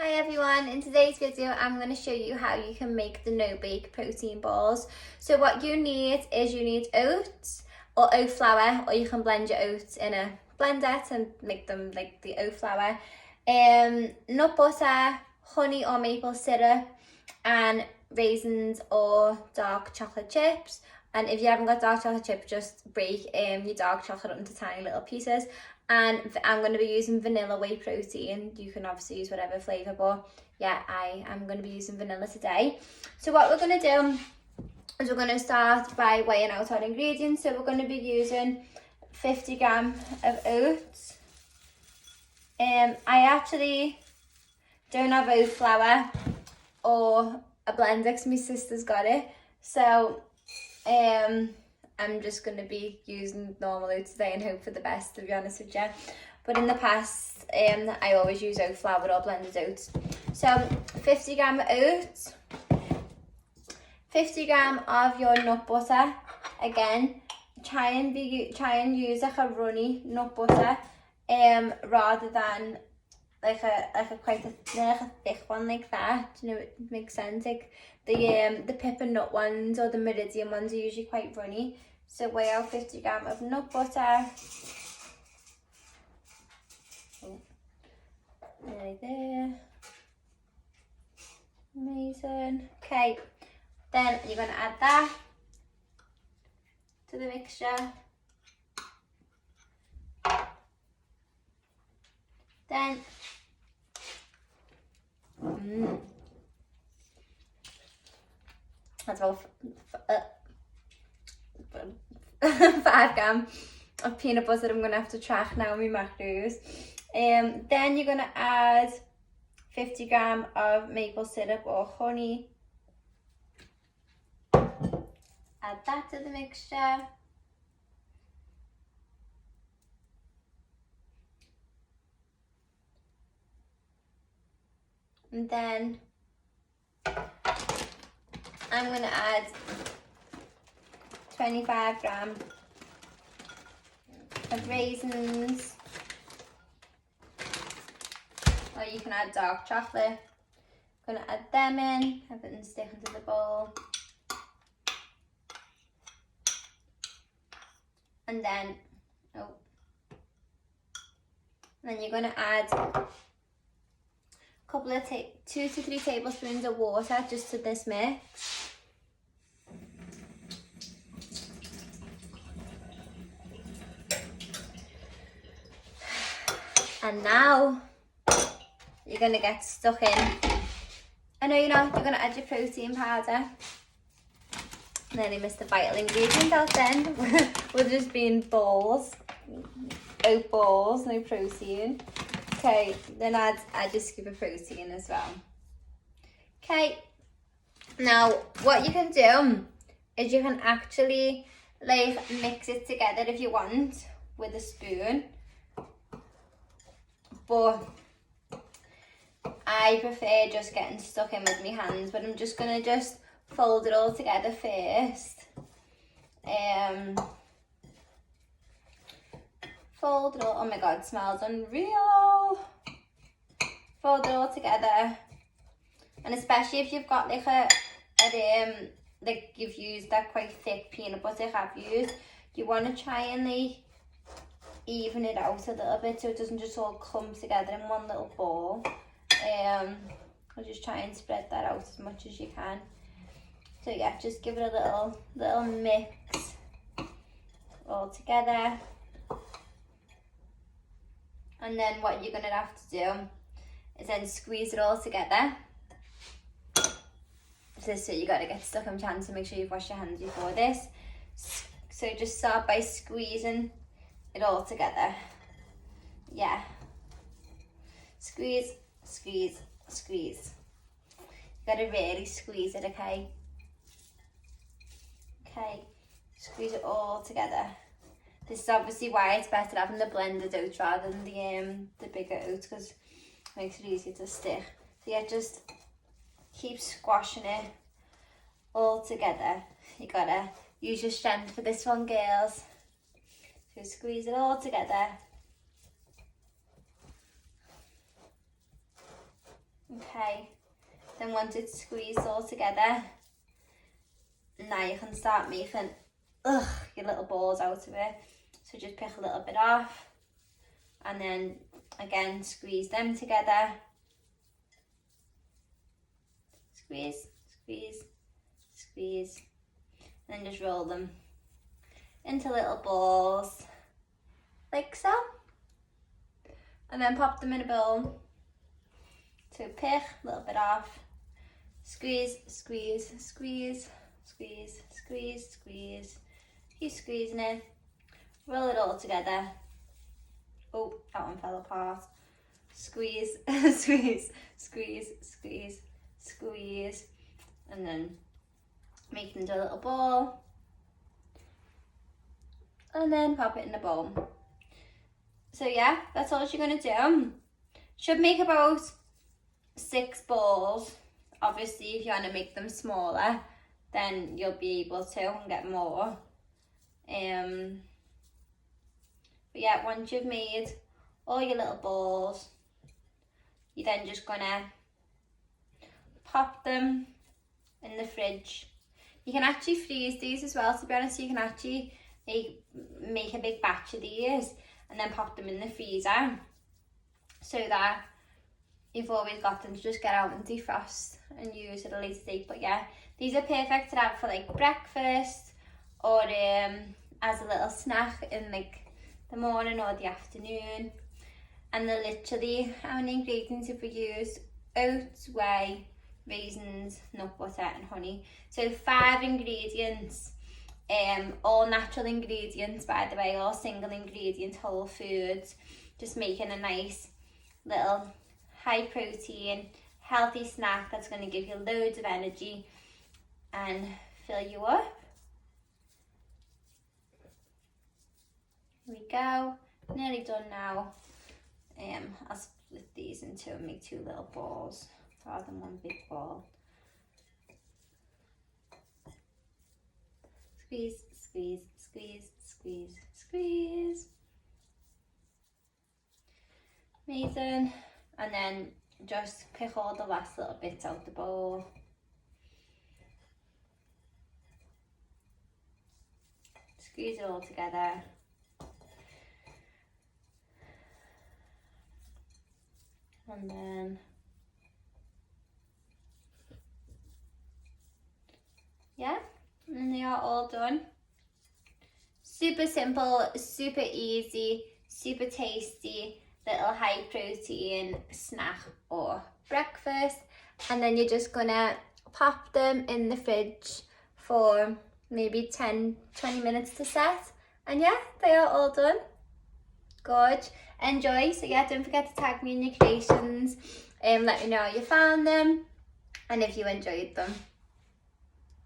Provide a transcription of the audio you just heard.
Hi everyone, in today's video I'm going to show you how you can make the no-bake protein balls. So what you need is oats or oat flour, or you can blend your oats in a blender to make them like the oat flour, nut butter, honey or maple syrup, and raisins or dark chocolate chips. And if you haven't got dark chocolate chip, just break your dark chocolate up into tiny little pieces. And I'm going to be using vanilla whey protein. You can obviously use whatever flavour, but yeah, I am going to be using vanilla today. So what we're going to do is we're going to start by weighing out our ingredients. So we're going to be using 50 gram of oats. I actually don't have oat flour or a blender because my sister's got it. So I'm just going to be using normal oats today and hope for the best, to be honest with you. But in the past, I always use oat flour or blended oats. So 50 gram of oats, 50 gram of your nut butter. Again, try and use like a runny nut butter, rather than like a quite a thick one like that. You know, it makes sense. Like the pip and nut ones or the meridian ones are usually quite runny. So weigh out 50 gram of nut butter. Right there. Amazing. Okay, then you're going to add that to the mixture. Then that's about 5 gram of peanut butter. I'm going to have to track now my macros. Then you're going to add 50 gram of maple syrup or honey. Add that to the mixture. And then I'm going to add 25 gram of raisins, or you can add dark chocolate. I'm going to add them in, have it stick into the bowl. And then, then you're going to add a couple of 2 to 3 tablespoons of water just to this mix. And now you're going to get stuck in. I know you're not, you're going to add your protein powder. Nearly missed the vital ingredient out then. We're just being balls, oat balls, no protein. Okay, then add your scoop of protein as well. Okay, now what you can do is you can actually like mix it together if you want with a spoon. But I prefer just getting stuck in with my hands, but I'm just going to fold it all together first. Fold it all, oh my god, it smells unreal. Fold it all together. And especially if you've got like like you've used that quite thick peanut butter I've used, you want to try and like even it out a little bit so it doesn't just all come together in one little ball. I'll just try and spread that out as much as you can. So yeah, just give it a little mix all together. And then what you're gonna have to do is then squeeze it all together. So you gotta get stuck in your hands, so make sure you've washed your hands before this. So just start by squeezing it all together. Yeah. Squeeze, squeeze, squeeze. You gotta really squeeze it, okay? Okay, squeeze it all together. This is obviously why it's better having the blended oats rather than the bigger oats, because it makes it easier to stick. So yeah, just keep squashing it all together. You gotta use your strength for this one, girls. So squeeze it all together. okay. Then once it's squeezed all together, now you can start making your little balls out of it. So just pick a little bit off and then again squeeze them together. Squeeze, squeeze, squeeze, and then just roll them into little balls like so, and then pop them in a bowl. So pick a little bit off, squeeze, squeeze, squeeze, squeeze, squeeze, squeeze, keep squeezing it, roll it all together. Oh, that one fell apart. Squeeze, squeeze, squeeze, squeeze, squeeze, and then make into a little ball, and then pop it in the bowl. So yeah, that's all you're gonna do. Should make about 6 balls. Obviously, if you want to make them smaller, then you'll be able to and get more. But yeah, once you've made all your little balls, you're then just gonna pop them in the fridge. You can actually freeze these as well, to be honest. You can actually make a big batch of these and then pop them in the freezer, so that you've always got them to just get out and defrost and use at a later date. But yeah, these are perfect to have for like breakfast or as a little snack in like the morning or the afternoon. And they're literally, how many ingredients have we used? Oats, whey, raisins, nut butter and honey. So 5 ingredients, all natural ingredients, by the way, all single ingredient whole foods, just making a nice little high protein healthy snack that's going to give you loads of energy and fill you up. Here we go, nearly done now. I'll split these into and make 2 little balls rather than one big ball. Squeeze, squeeze, squeeze, squeeze, squeeze. Amazing. And then just pick all the last little bits out the bowl. Squeeze it all together. And then, yeah, and they are all done. Super simple, super easy, super tasty, little high protein snack or breakfast. And then you're just gonna pop them in the fridge for maybe 10-20 minutes to set. And yeah, they are all done. Good. Enjoy. So yeah, don't forget to tag me in your creations. Let me know how you found them and if you enjoyed them.